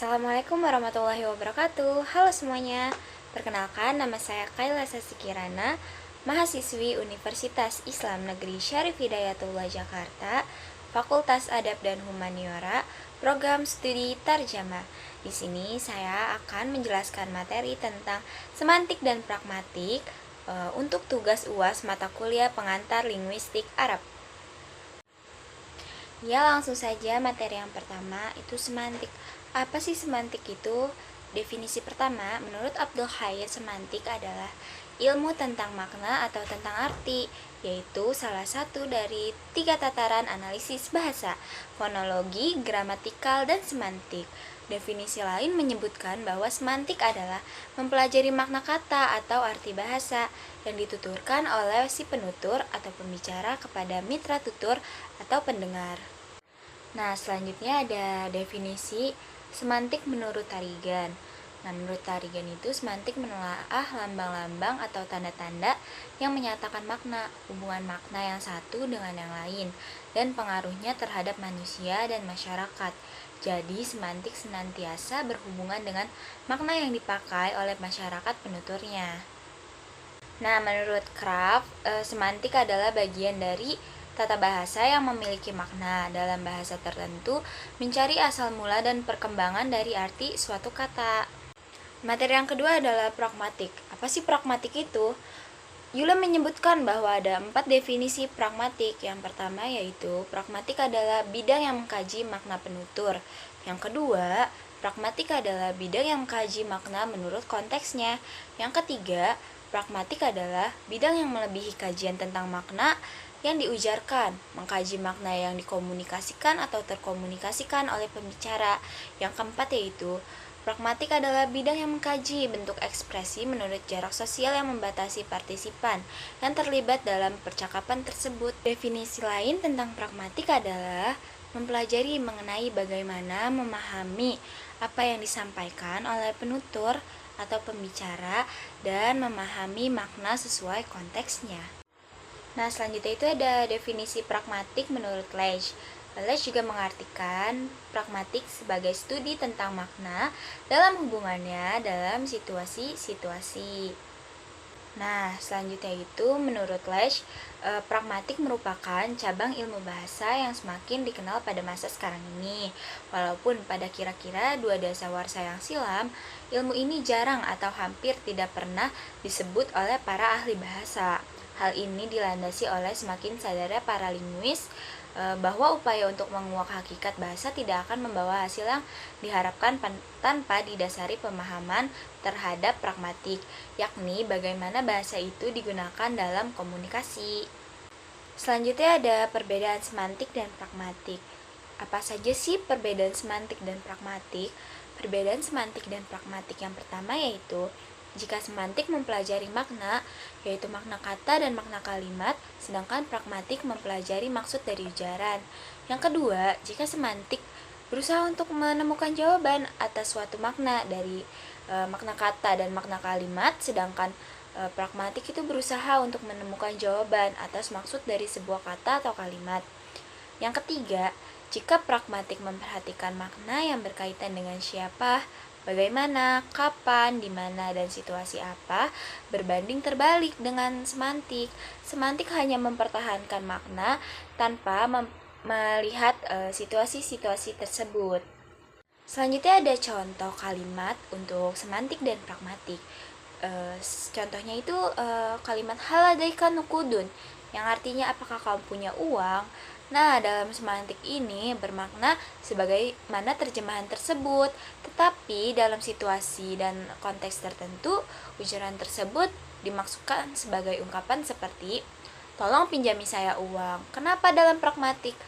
Assalamualaikum warahmatullahi wabarakatuh. Halo semuanya. Perkenalkan, nama saya Kaila Sasikirana, mahasiswi Universitas Islam Negeri Syarif Hidayatullah Jakarta, Fakultas Adab dan Humaniora, Program Studi Tarjamah. Di sini saya akan menjelaskan materi tentang semantik dan pragmatik untuk tugas UAS mata kuliah pengantar linguistik Arab. Ya, langsung saja materi yang pertama itu semantik. Apa sih semantik itu? Definisi pertama, menurut Abdul Hayat, semantik adalah ilmu tentang makna atau tentang arti, yaitu salah satu dari 3 tataran analisis bahasa, fonologi, gramatikal, dan semantik. Definisi lain menyebutkan bahwa semantik adalah mempelajari makna kata atau arti bahasa yang dituturkan oleh si penutur atau pembicara kepada mitra tutur atau pendengar. Nah, selanjutnya ada definisi semantik menurut Tarigan. Nah, menurut Tarigan itu semantik menelaah lambang-lambang atau tanda-tanda yang menyatakan makna, hubungan makna yang satu dengan yang lain, dan pengaruhnya terhadap manusia dan masyarakat. Jadi, semantik senantiasa berhubungan dengan makna yang dipakai oleh masyarakat penuturnya. Nah, menurut Kraft, semantik adalah bagian dari tata bahasa yang memiliki makna dalam bahasa tertentu, mencari asal mula dan perkembangan dari arti suatu kata. Materi yang kedua adalah pragmatik. Apa sih pragmatik itu? Yula menyebutkan bahwa ada 4 definisi pragmatik. Yang pertama yaitu pragmatik adalah bidang yang mengkaji makna penutur. Yang kedua, pragmatik adalah bidang yang mengkaji makna menurut konteksnya. Yang ketiga, pragmatik adalah bidang yang melebihi kajian tentang makna yang diujarkan, mengkaji makna yang dikomunikasikan atau terkomunikasikan oleh pembicara. Yang keempat yaitu pragmatik adalah bidang yang mengkaji bentuk ekspresi menurut jarak sosial yang membatasi partisipan yang terlibat dalam percakapan tersebut. Definisi lain tentang pragmatik adalah mempelajari mengenai bagaimana memahami apa yang disampaikan oleh penutur atau pembicara dan memahami makna sesuai konteksnya. Nah, selanjutnya itu ada definisi pragmatik menurut Lesch. Lesch juga mengartikan pragmatik sebagai studi tentang makna dalam hubungannya dalam situasi-situasi. Nah, selanjutnya itu menurut Lesch, pragmatik merupakan cabang ilmu bahasa yang semakin dikenal pada masa sekarang ini. Walaupun pada kira-kira 2 dasawarsa yang silam, ilmu ini jarang atau hampir tidak pernah disebut oleh para ahli bahasa. Hal ini dilandasi oleh semakin sadarnya para linguis bahwa upaya untuk menguak hakikat bahasa tidak akan membawa hasil yang diharapkan tanpa didasari pemahaman terhadap pragmatik, yakni bagaimana bahasa itu digunakan dalam komunikasi. Selanjutnya ada perbedaan semantik dan pragmatik. Apa saja sih perbedaan semantik dan pragmatik? Perbedaan semantik dan pragmatik yang pertama yaitu jika semantik mempelajari makna, yaitu makna kata dan makna kalimat, sedangkan pragmatik mempelajari maksud dari ujaran. Yang kedua, jika semantik berusaha untuk menemukan jawaban atas suatu makna dari makna kata dan makna kalimat, sedangkan pragmatik itu berusaha untuk menemukan jawaban atas maksud dari sebuah kata atau kalimat. Yang ketiga, jika pragmatik memperhatikan makna yang berkaitan dengan siapa, bagaimana, kapan, di mana, dan situasi apa, berbanding terbalik dengan semantik. Semantik hanya mempertahankan makna tanpa melihat situasi-situasi tersebut. Selanjutnya ada contoh kalimat untuk semantik dan pragmatik. Contohnya itu kalimat haladaika nukudun, yang artinya apakah kamu punya uang. Nah, dalam semantik ini bermakna sebagaimana terjemahan tersebut, tetapi dalam situasi dan konteks tertentu, ujaran tersebut dimaksudkan sebagai ungkapan seperti tolong pinjami saya uang. Kenapa dalam pragmatik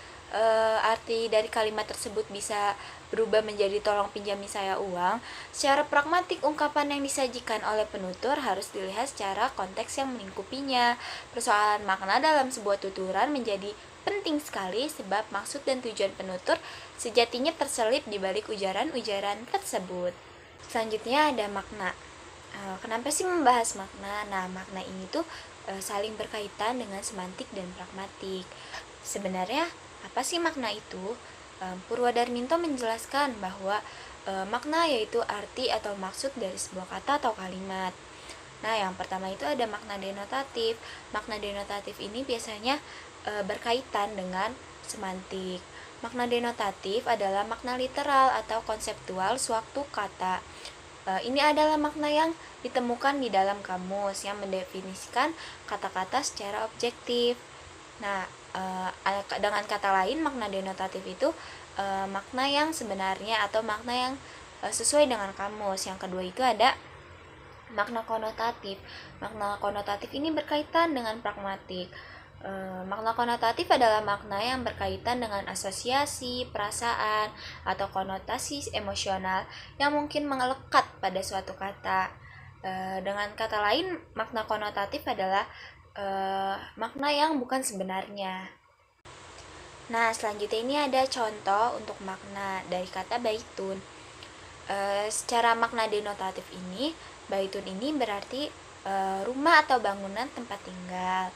arti dari kalimat tersebut bisa berubah menjadi tolong pinjami saya uang? Secara pragmatik, ungkapan yang disajikan oleh penutur harus dilihat secara konteks yang melingkupinya. Persoalan makna dalam sebuah tuturan menjadi penting sekali sebab maksud dan tujuan penutur sejatinya terselip di balik ujaran-ujaran tersebut. Selanjutnya ada makna. Kenapa sih membahas makna? Nah, makna ini tuh saling berkaitan dengan semantik dan pragmatik. Sebenarnya apa sih makna itu? Purwadarminto menjelaskan bahwa makna, yaitu arti atau maksud dari sebuah kata atau kalimat. Nah, yang pertama itu ada makna denotatif. Makna denotatif ini biasanya berkaitan dengan semantik. Makna denotatif adalah makna literal atau konseptual suatu kata. Ini adalah makna yang ditemukan di dalam kamus yang mendefinisikan kata-kata secara objektif. Nah, dengan kata lain, makna denotatif itu makna yang sebenarnya atau makna yang sesuai dengan kamus. Yang kedua itu ada makna konotatif. Makna konotatif ini berkaitan dengan pragmatik. Makna konotatif adalah makna yang berkaitan dengan asosiasi, perasaan, atau konotasi emosional yang mungkin melekat pada suatu kata. Dengan kata lain, makna konotatif adalah makna yang bukan sebenarnya. Nah, selanjutnya ini ada contoh untuk makna dari kata baitun. Secara makna denotatif ini, baitun ini berarti rumah atau bangunan tempat tinggal.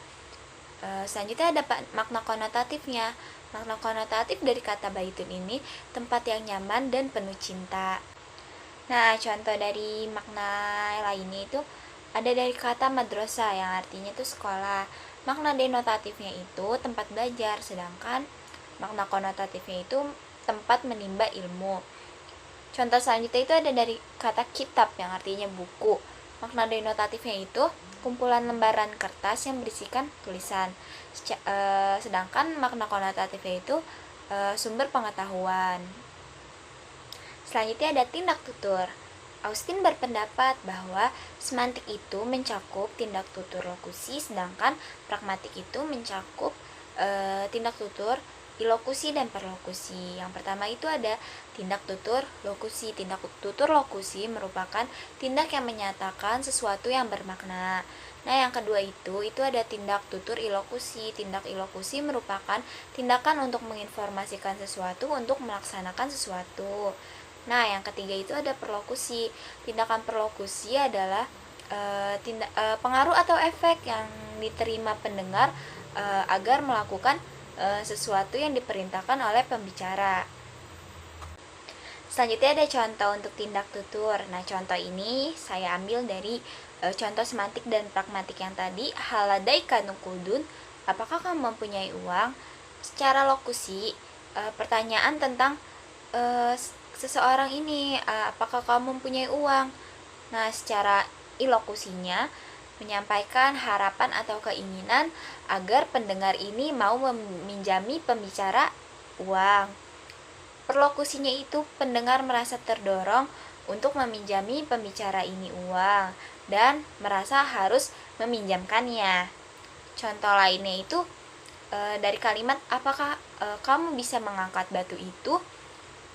Selanjutnya ada makna konotatifnya. Makna konotatif dari kata baitun ini tempat yang nyaman dan penuh cinta. Nah, contoh dari makna lainnya itu ada dari kata madrasah yang artinya itu sekolah. Makna denotatifnya itu tempat belajar, sedangkan makna konotatifnya itu tempat menimba ilmu. Contoh selanjutnya itu ada dari kata kitab yang artinya buku. Makna denotatifnya itu kumpulan lembaran kertas yang berisikan tulisan. Sedangkan makna konotatifnya itu sumber pengetahuan. Selanjutnya ada tindak tutur. Austin berpendapat bahwa semantik itu mencakup tindak tutur lokusi, sedangkan pragmatik itu mencakup tindak tutur ilokusi dan perlokusi. Yang pertama itu ada tindak tutur lokusi. Tindak tutur lokusi merupakan tindak yang menyatakan sesuatu yang bermakna. Nah, yang kedua itu ada tindak tutur ilokusi. Tindak ilokusi merupakan tindakan untuk menginformasikan sesuatu untuk melaksanakan sesuatu. Nah, yang ketiga itu ada perlokusi. Tindakan perlokusi adalah pengaruh atau efek yang diterima pendengar agar melakukan sesuatu yang diperintahkan oleh pembicara. Selanjutnya ada contoh untuk tindak tutur. Nah, contoh ini saya ambil dari contoh semantik dan pragmatik yang tadi. Haladaika nuqudun, apakah kamu mempunyai uang? Secara lokusi, pertanyaan tentang seseorang ini, apakah kamu mempunyai uang? Nah, secara ilokusinya menyampaikan harapan atau keinginan agar pendengar ini mau meminjami pembicara uang. Perlokusinya itu pendengar merasa terdorong untuk meminjami pembicara ini uang dan merasa harus meminjamkannya. Contoh lainnya itu dari kalimat apakah kamu bisa mengangkat batu itu?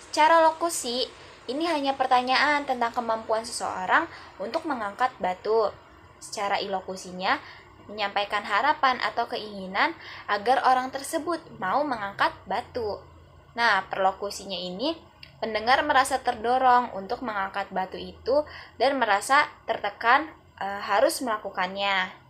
Secara lokusi, ini hanya pertanyaan tentang kemampuan seseorang untuk mengangkat batu. Secara ilokusinya, menyampaikan harapan atau keinginan agar orang tersebut mau mengangkat batu. Nah, perlokusinya ini, pendengar merasa terdorong untuk mengangkat batu itu dan merasa tertekan harus melakukannya.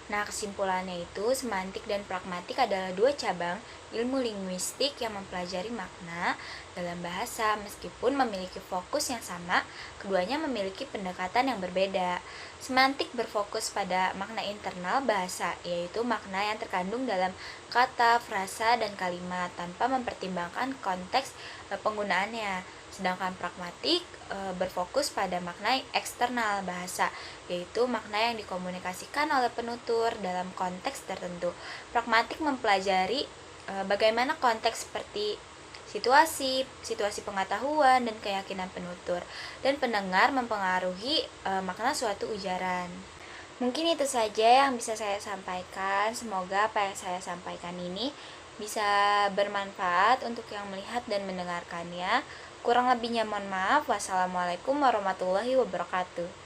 Nah, kesimpulannya itu, semantik dan pragmatik adalah dua cabang ilmu linguistik yang mempelajari makna dalam bahasa. Meskipun memiliki fokus yang sama, keduanya memiliki pendekatan yang berbeda. Semantik berfokus pada makna internal bahasa, yaitu makna yang terkandung dalam kata, frasa, dan kalimat tanpa mempertimbangkan konteks penggunaannya. Sedangkan pragmatik berfokus pada makna eksternal bahasa, yaitu makna yang dikomunikasikan oleh penutur dalam konteks tertentu. Pragmatik mempelajari bagaimana konteks seperti situasi pengetahuan dan keyakinan penutur, dan pendengar mempengaruhi makna suatu ujaran. Mungkin itu saja yang bisa saya sampaikan. Semoga apa yang saya sampaikan ini bisa bermanfaat untuk yang melihat dan mendengarkannya. Kurang lebihnya mohon maaf. Wassalamualaikum warahmatullahi wabarakatuh.